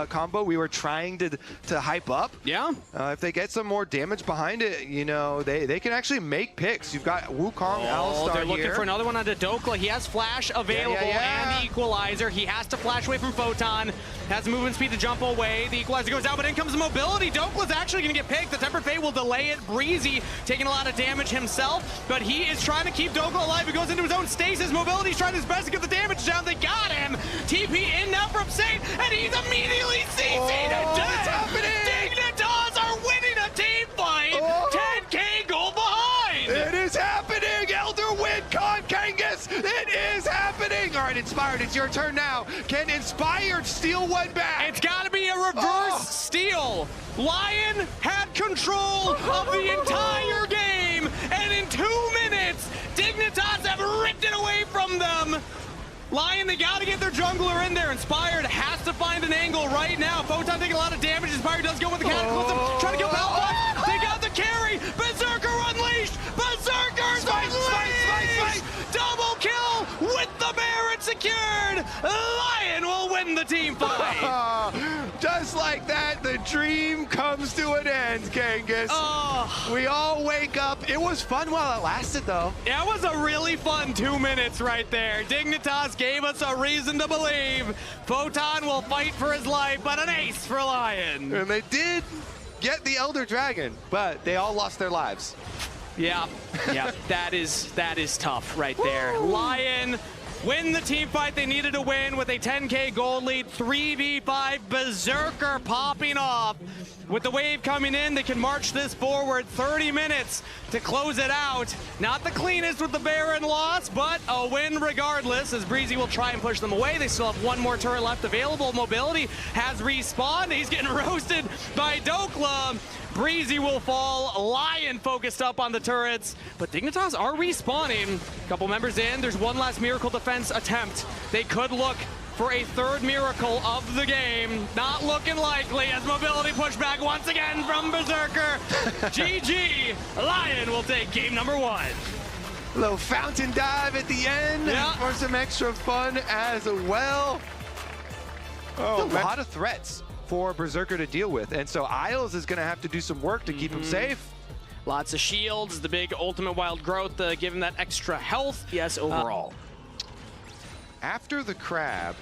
combo we were trying to hype up. Yeah. If they get some more damage behind it, you know, they can actually make picks. You've got Wukong, Alistar they're looking here. for another one onto Dokla. He has Flash available and the Equalizer. He has to flash away from Photon. Has movement speed to jump away. The Equalizer goes out, but in comes the mobility. Dokla's actually going to get picked. The Tempered Fate will delay it. Breezy taking a lot of damage himself, but he is trying to keep Dokla alive. He goes into his own stasis. Mobility's trying his best to get the damage down. They got him. TP in now from Saint, and he's immediately CC'd to death. It's happening! Dignitas are winning a team fight. 10K goal behind. It is happening! Elder win, Kangas! It is happening! All right, Inspired, it's your turn now. Can Inspired steal one back? It's got to be a reverse steal. Lion had control of the entire game, and in 2 minutes, Dignitas have ripped it away from them. Lion, they got to get their jungler in there. Inspired has to find an angle right now. Photon taking a lot of damage. Inspired does go with the Cataclysm, trying to kill Palafox. They got the carry. Berserker unleashed. Berserker's unleashed. Double kill with the Baron secured. Lion will win the team fight. Just like that, the dream comes to an end, Kangas. We all wake up. It was fun while it lasted, though. That was a really fun 2 minutes right there. Dignitas gave us a reason to believe Photon will fight for his life, but an ace for Lion. And they did get the Elder Dragon, but they all lost their lives. Yeah, that is tough right there. Lion win the team fight they needed to win with a 10K gold lead. 3v5 Berserker popping off. With the wave coming in, they can march this forward. 30 minutes to close it out. Not the cleanest with the Baron loss, but a win regardless, as Breezy will try and push them away. They still have one more turret left available. Mobility has respawned. He's getting roasted by Dokla. Breezy will fall. Lion focused up on the turrets, but Dignitas are respawning. Couple members in. There's one last Miracle defense attempt. They could look for a third miracle of the game. Not looking likely as Mobility push back once again from Berserker. GG. Lion will take game number 1. A little fountain dive at the end for some extra fun as well. Oh, a lot of threats for Berserker to deal with, and so Isles is going to have to do some work to keep him safe. Lots of shields, the big ultimate wild growth, give him that extra health. Yes, overall. After the crab,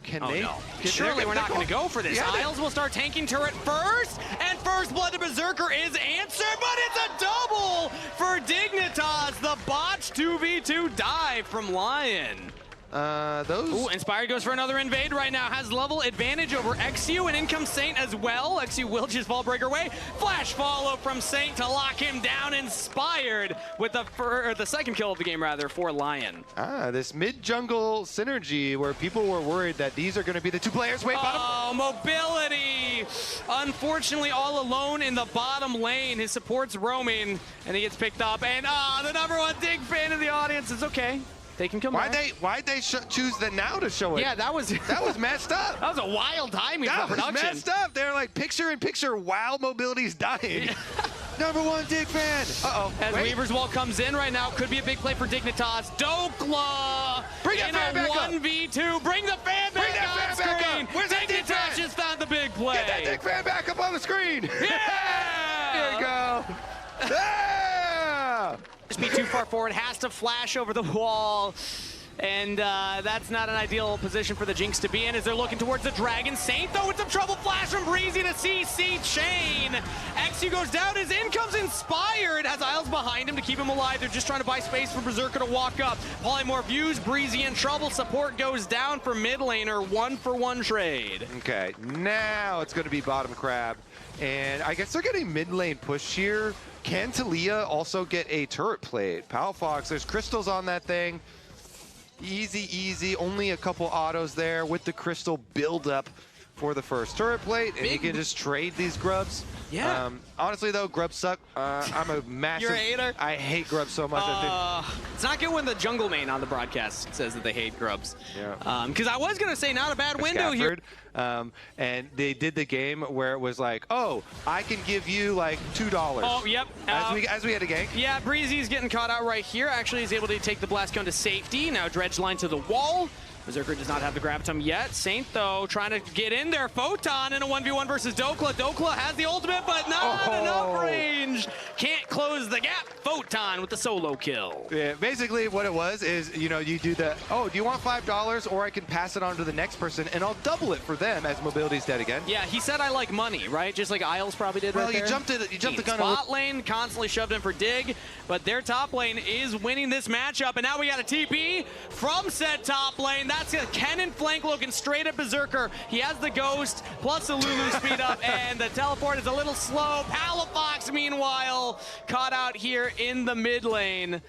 can they? No. Surely we're not going to go for this. Isles will start tanking turret first, and first blood to Berserker is answered, but it's a double for Dignitas. The botched 2v2 dive from Lion. Ooh, Inspired goes for another invade right now. Has level advantage over XU, and in comes Saint as well. XU will just fall breaker away. Flash follow from Saint to lock him down. Inspired with the second kill of the game, rather, for Lion. This mid-jungle synergy where people were worried that these are going to be the two players. Wait, bottom. Oh, Mobility. Unfortunately, all alone in the bottom lane. His support's roaming, and he gets picked up. And the #1 Dig fan in the audience is okay. They can come back. Why'd they choose the now to show it? Yeah, that was messed up. That was a wild timing for production. That was messed up. They're like picture-in-picture while Mobility's dying. #1 Dig fan. As Weaver's Wall comes in right now, could be a big play for Dignitas. Dokla Bring that fan back up. 1v2. Bring the fan back on screen. Where's that Dig fan? Dignitas just found the big play. Get that Dig fan back up on the screen. Yeah! There you go. Yeah! Just be too far forward, has to flash over the wall. And that's not an ideal position for the Jinx to be in as they're looking towards the Dragon. Saint, though, with some trouble. Flash from Breezy to CC Chain. XU goes down. His in comes Inspired. Has Isles behind him to keep him alive. They're just trying to buy space for Berserker to walk up. Polymorph views. Breezy in trouble. Support goes down for mid laner. 1-for-1 trade. Okay, now it's going to be bottom crab. And I guess they're getting mid lane push here. Can Talia also get a turret plate? Pal Fox, there's crystals on that thing. Easy, easy. Only a couple autos there with the crystal build up for the first turret plate, and you can just trade these grubs. Yeah. Honestly, though, grubs suck. I'm a massive... You're a hater? I hate grubs so much. It's not good when the jungle main on the broadcast says that they hate grubs. Yeah. Because I was going to say not a bad window here. And they did the game where it was like, oh, I can give you like $2. Oh, yep. As we had a gank. Yeah, Breezy's getting caught out right here. Actually, he's able to take the blast cone to safety. Now dredge line to the wall. Berserker does not have the gravitum yet. Saint, though, trying to get in there. Photon in a 1v1 versus Dokla. Dokla has the ultimate, but not enough range. Can't close the gap. Photon with the solo kill. Yeah, basically what it was is, you know, you do the, oh, do you want $5 or I can pass it on to the next person and I'll double it for them as Mobility's dead again. Yeah, he said I like money, right? Just like Isles probably did right there. Well, you jumped the gun. Spot lane constantly shoved in for Dig, but their top lane is winning this matchup, and now we got a TP from said top lane. That's a cannon flank looking straight at Berserker. He has the Ghost plus the Lulu speed up, and the teleport is a little slow. Palafox, meanwhile, caught out here in the mid lane.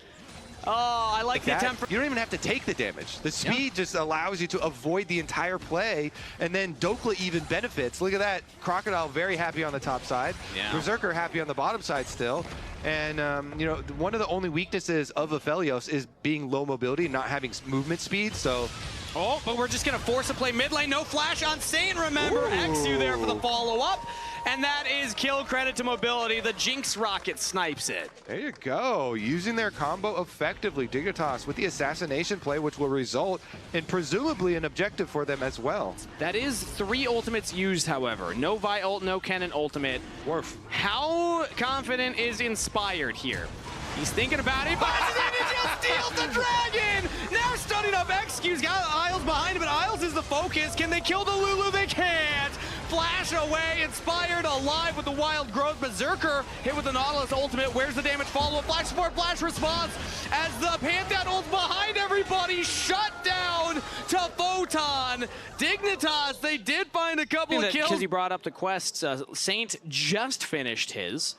Oh, I like the attempt. You don't even have to take the damage. The speed just allows you to avoid the entire play, and then Dokla even benefits. Look at that. Crocodile very happy on the top side. Yeah. Berserker happy on the bottom side still. And, you know, one of the only weaknesses of Aphelios is being low mobility, not having movement speed, so... Oh, but we're just going to force a play mid lane. No flash on Saint, remember. XU there for the follow-up. And that is kill credit to Mobility. The Jinx Rocket snipes it. There you go. Using their combo effectively. Dignitas with the assassination play, which will result in presumably an objective for them as well. That is 3 ultimates used, however. No Vi ult, no Cannon ultimate. Worf. How confident is Inspired here? He's thinking about it, but he just steals the dragon! Now stunning up XQ's got Isles behind him, but Isles is the focus. Can they kill the Lulu? They can't. flash away. Inspired alive with the wild growth. Berserker hit with the Nautilus ultimate. Where's the damage follow-up? Flash support, flash response as the Pantheon ults behind everybody. Shut down to Photon. Dignitas, they did find a couple of kills. Because he brought up the quests, Saint just finished his.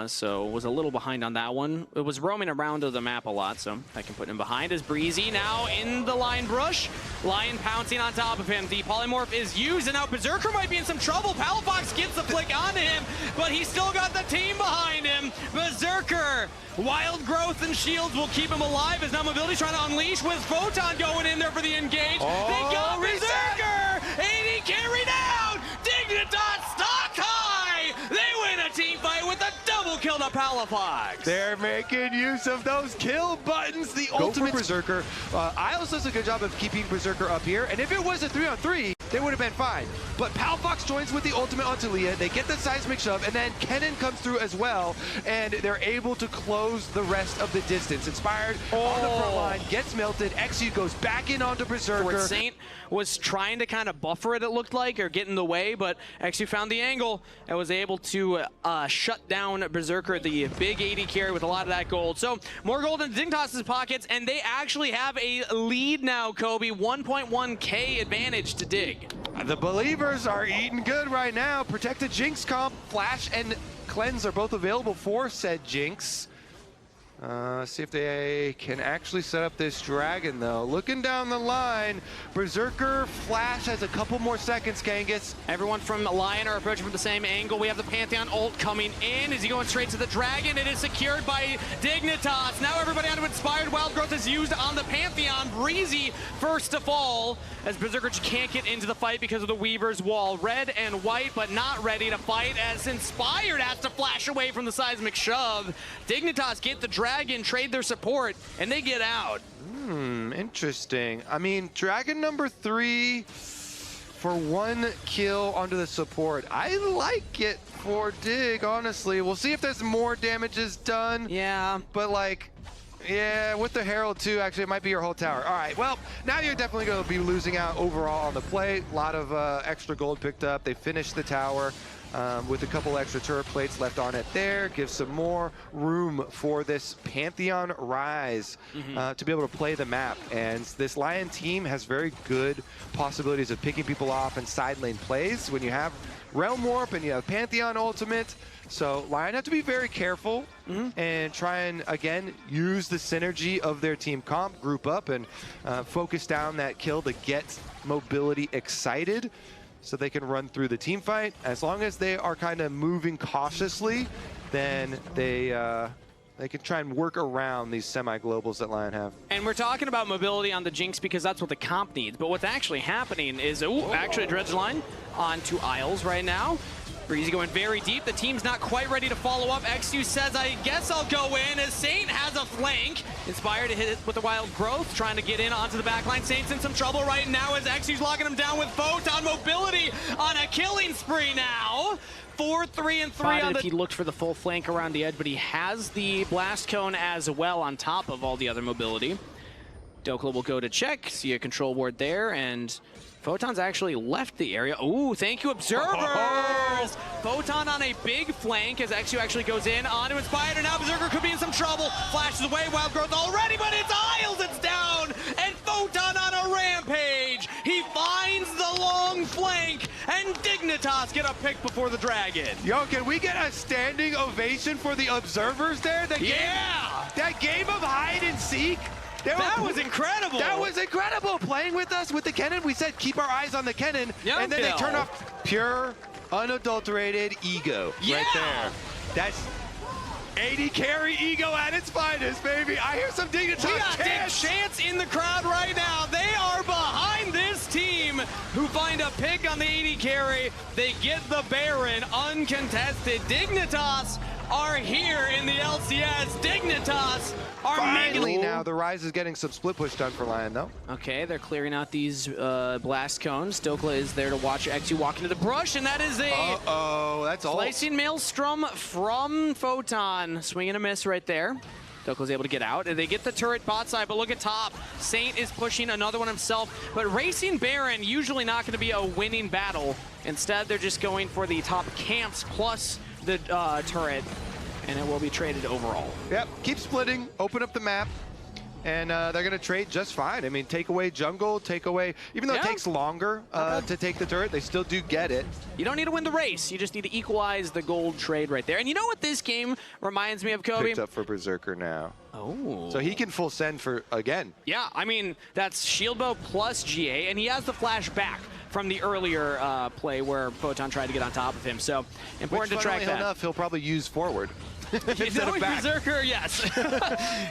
So was a little behind on that one. It was roaming around the map a lot, so I can put him behind as Breezy now in the Lion Brush. Lion pouncing on top of him. The polymorph is used, and now Berserker might be in some trouble. Palafox gets the flick onto him, but he's still got the team behind him. Berserker, wild growth and shields will keep him alive as now Mobility's trying to unleash with Photon going in there for the engage. They got Berserker! 80 carry down! Dignitas stock high! They win a team fight with a double kill to Palafox. They're making use of those kill buttons. The ultimate Berserker. Isles does a good job of keeping Berserker up here, and if it was a 3-on-3, they would have been fine. But Palafox joins with the ultimate onto Leah. They get the seismic shove, and then Kennen comes through as well, and they're able to close the rest of the distance. Inspired on the front line, gets melted. XU goes back in onto Berserker. Saint was trying to kind of buffer it looked like, or get in the way, but XU found the angle and was able to shut down Berserker, the big 80 carry with a lot of that gold. So more gold in Dignitas' pockets, and they actually have a lead now, Kobe. 1.1k advantage to Dig. The Believers are eating good right now. Protected Jinx comp, Flash and Cleanse are both available for said Jinx. See if they can actually set up this Dragon, though. Looking down the line, Berserker, Flash has a couple more seconds, Kangas. Everyone from Lion are approaching from the same angle. We have the Pantheon ult coming in. Is he going straight to the Dragon? It is secured by Dignitas. Now everybody onto Inspired. Wild Growth is used on the Pantheon. Breezy first to fall, as Berserker can't get into the fight because of the Weaver's wall. Red and white, but not ready to fight, as Inspired has to flash away from the seismic shove. Dignitas get the Dragon, trade their support, and they get out. Interesting. I mean, Dragon number 3 for 1 kill onto the support. I like it for Dig, honestly. We'll see if there's more damages done. Yeah. But like, yeah, with the Herald too, actually, it might be your whole tower. All right, well, now you're definitely going to be losing out overall on the play. A lot of extra gold picked up. They finished the tower. With a couple extra turret plates left on it there. Gives some more room for this Pantheon Rise to be able to play the map. And this Lion team has very good possibilities of picking people off in side lane plays when you have Realm Warp and you have Pantheon Ultimate. So Lion have to be very careful and try and, again, use the synergy of their team comp, group up, and focus down that kill to get Mobility excited, so they can run through the team fight. As long as they are kind of moving cautiously, then they can try and work around these semi-globals that Lion have. And we're talking about mobility on the Jinx because that's what the comp needs. But what's actually happening is, actually Dredge line onto Isles right now. Breezy going very deep. The team's not quite ready to follow up. XU says, I guess I'll go in, as Saint has a flank. Inspired to hit it with the wild growth, trying to get in onto the backline. Saint's in some trouble right now as XU's locking him down with Photon. Mobility on a killing spree now. 4-3-3 on the... He looked for the full flank around the edge, but he has the blast cone as well on top of all the other mobility. Dokla will go to check, see a control ward there, and Photon's actually left the area. Ooh, thank you, Observers! Photon on a big flank as XU actually goes in onto Inspired, and now Berserker could be in some trouble. Flashes away, Wild Growth already, but it's Isles that's down, and Photon on a rampage. He finds the long flank, and Dignitas get a pick before the Dragon. Yo, can we get a standing ovation for the Observers there? That game of hide and seek. That was incredible. That was incredible. Playing with us with the Kennen. We said keep our eyes on the Kennen. And then they turn off pure, unadulterated ego right there. That's 80 carry ego at its finest, baby. I hear some Dignitas. We got Chance in the crowd right now. They are behind this team who find a pick on the 80 carry. They get the Baron uncontested. Dignitas are here in the LCS. Dignitas are finally now the Rise is getting some split push done for Lion, though. Okay, they're clearing out these blast cones. Dokla is there to watch XU walk into the brush, and that is a that's all. Slicing Maelstrom from Photon. Swing and a miss right there. Dokla's able to get out, and they get the turret bot side, but look at top. Saint is pushing another one himself, but Racing Baron, usually not going to be a winning battle Instead, they're just going for the top camps plus the turret, and it will be traded overall. Yep, keep splitting, open up the map, and they're going to trade just fine. I mean, take away jungle, take away, even though it takes longer to take the turret, they still do get it. You don't need to win the race. You just need to equalize the gold trade right there. And you know what this game reminds me of, Kobe? Picked up for Berserker now. Oh. So he can full send for, again. Yeah, I mean, that's shield bow plus GA, and he has the flash back from the earlier play where Photon tried to get on top of him. So important to track that. Enough, he'll probably use forward. Instead of back. Berserker, yes.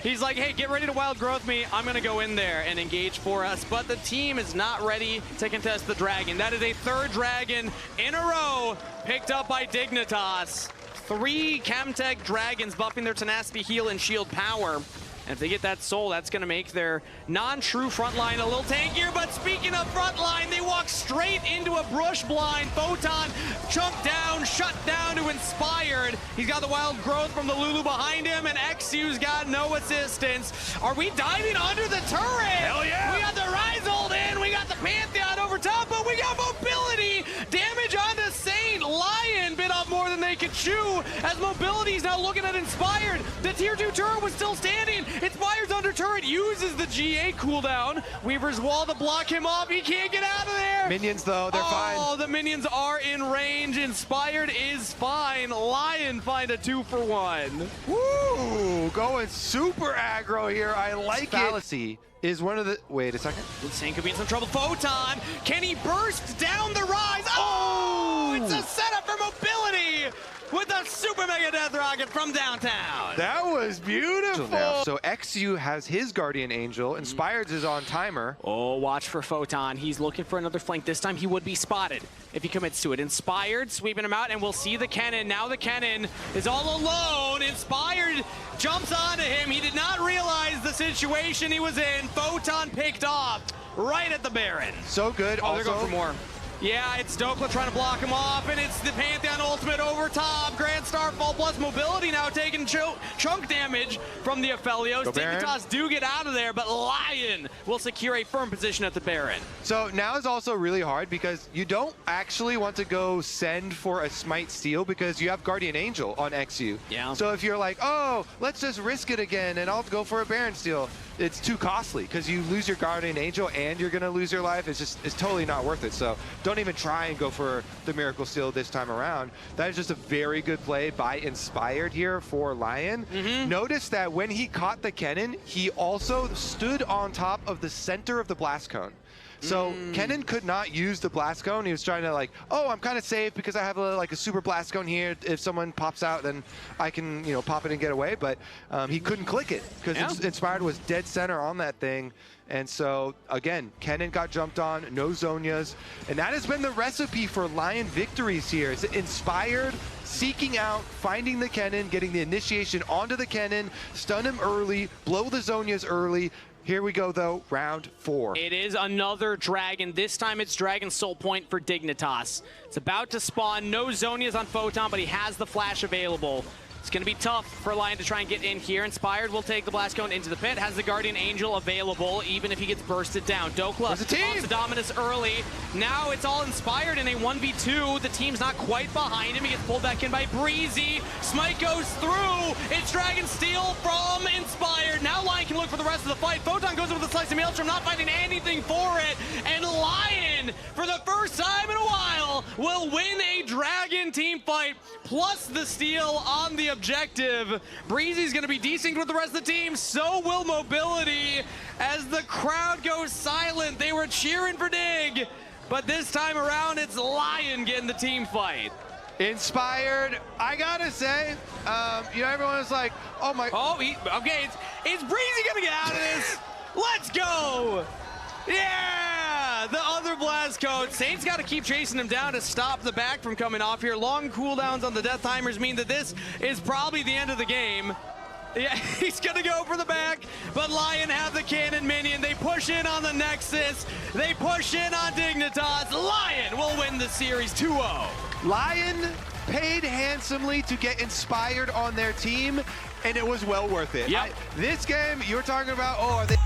He's like, hey, get ready to wild growth me. I'm going to go in there and engage for us. But the team is not ready to contest the dragon. That is a third dragon in a row picked up by Dignitas. 3 Chemtech dragons buffing their tenacity, heal, and shield power. And if they get that soul, that's going to make their non-true front line a little tankier. But speaking of front line, they walk straight into a brush blind. Photon chunked down, shut down to Inspired. He's got the wild growth from the Lulu behind him, and XU's got no assistance. Are we diving under the turret? Hell yeah! We got the Rise hold in, we got the Pantheon over top, but we got mobility. Damage onto Saint. Lion bit off more than they could chew, as mobility's now looking at Inspired. The tier 2 turret was still standing. Inspired's under turret, uses the GA cooldown. Weaver's wall to block him off. He can't get out of there. Minions, though, they're fine. Oh, the minions are in range. Inspired is fine. Lion find a 2-for-1. Woo! Going super aggro here. I like it. Fallacy is one of the... Wait a second. Saint could be in some trouble. Photon, can he burst down the Rise? Oh! It's a setup for mobility with a super mega death rocket from downtown. That was beautiful. So XU has his Guardian Angel. Inspired's is on timer. Oh, watch for Photon. He's looking for another flank. This time he would be spotted if he commits to it. Inspired sweeping him out, and we'll see the Kennen. Now the Kennen is all alone. Inspired jumps onto him. He did not realize the situation he was in. Photon picked off right at the Baron. So good. Oh, also, they're going for more. Yeah, it's Dokla trying to block him off, and it's the Pantheon ultimate over top. Grand Starfall plus mobility now taking chunk damage from the Aphelios. Dignitas do get out of there, but Lion will secure a firm position at the Baron. So now is also really hard because you don't actually want to go send for a Smite Steal because you have Guardian Angel on XU. Yeah. So if you're like, oh, let's just risk it again and I'll go for a Baron Steal, it's too costly because you lose your Guardian Angel and you're going to lose your life. It's totally not worth it. So don't even try and go for the Miracle Steal this time around. That is just a very good play by Inspired here for Lion. Notice that when he caught the Kennen, he also stood on top of the center of the Blast Cone. So Kennen could not use the Blast Cone. He was trying to like, oh, I'm kind of safe because I have like a super Blast Cone here. If someone pops out, then I can, you know, pop it and get away. But he couldn't click it because Inspired was dead center on that thing. And so, again, Kennen got jumped on, no Zonias. And that has been the recipe for Lion victories here. It's Inspired, seeking out, finding the Kennen, getting the initiation onto the Kennen, stun him early, blow the Zonias early. Here we go, though, round 4. It is another dragon. This time it's Dragon Soul Point for Dignitas. It's about to spawn. No Zonias on Photon, but he has the flash available. It's going to be tough for Lion to try and get in here. Inspired will take the Blast Cone into the pit. Has the Guardian Angel available, even if he gets bursted down. Dokla owns the Dominus early. Now it's all Inspired in a 1v2. The team's not quite behind him. He gets pulled back in by Breezy. Smite goes through. It's Dragon Steel from Inspired. Now Lion can look for the rest of the fight. Photon goes over the Slice of Maelstrom, not finding anything for it. And Lion, for the first time in a while, will win a Dragon team fight, plus the steal on the objective. Breezy's going to be desynced with the rest of the team. So will Mobility as the crowd goes silent. They were cheering for Dig, but this time around it's Lion getting the team fight. Inspired, I gotta say, you know, everyone's like, oh my. Oh, okay, is Breezy gonna get out of this? Let's go! Yeah! The other Blast Cone. Saint's got to keep chasing him down to stop the back from coming off here. Long cooldowns on the death timers mean that this is probably the end of the game. Yeah, he's going to go for the back, but Lion have the cannon minion. They push in on the Nexus. They push in on Dignitas. Lion will win the series 2-0. Lion paid handsomely to get Inspired on their team, and it was well worth it. Yep. This game, you were talking about, oh, are they...